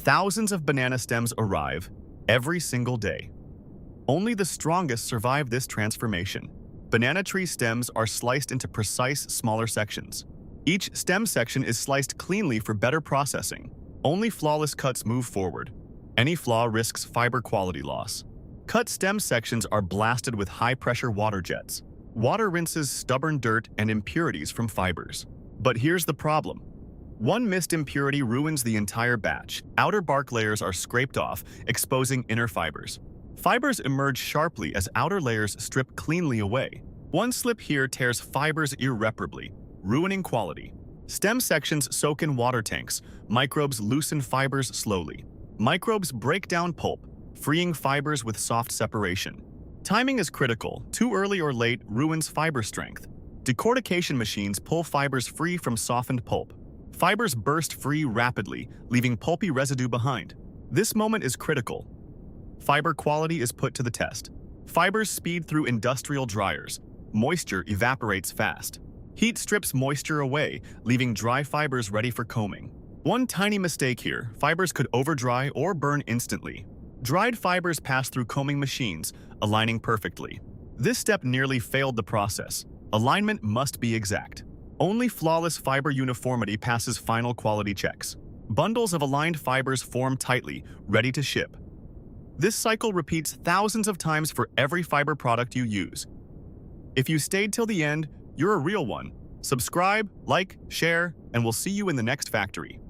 Thousands of banana stems arrive every single day. Only the strongest survive this transformation. Banana tree stems are sliced into precise, smaller sections. Each stem section is sliced cleanly for better processing. Only flawless cuts move forward. Any flaw risks fiber quality loss. Cut stem sections are blasted with high-pressure water jets. Water rinses stubborn dirt and impurities from fibers. But here's the problem. One missed impurity ruins the entire batch. Outer bark layers are scraped off, exposing inner fibers. Fibers emerge sharply as outer layers strip cleanly away. One slip here tears fibers irreparably, ruining quality. Stem sections soak in water tanks. Microbes loosen fibers slowly. Microbes break down pulp, freeing fibers with soft separation. Timing is critical. Too early or late ruins fiber strength. Decortication machines pull fibers free from softened pulp. Fibers burst free rapidly, leaving pulpy residue behind. This moment is critical. Fiber quality is put to the test. Fibers speed through industrial dryers. Moisture evaporates fast. Heat strips moisture away, leaving dry fibers ready for combing. One tiny mistake here, fibers could overdry or burn instantly. Dried fibers pass through combing machines, aligning perfectly. This step nearly failed the process. Alignment must be exact. Only flawless fiber uniformity passes final quality checks. Bundles of aligned fibers form tightly, ready to ship. This cycle repeats thousands of times for every fiber product you use. If you stayed till the end, you're a real one. Subscribe, like, share, and we'll see you in the next factory.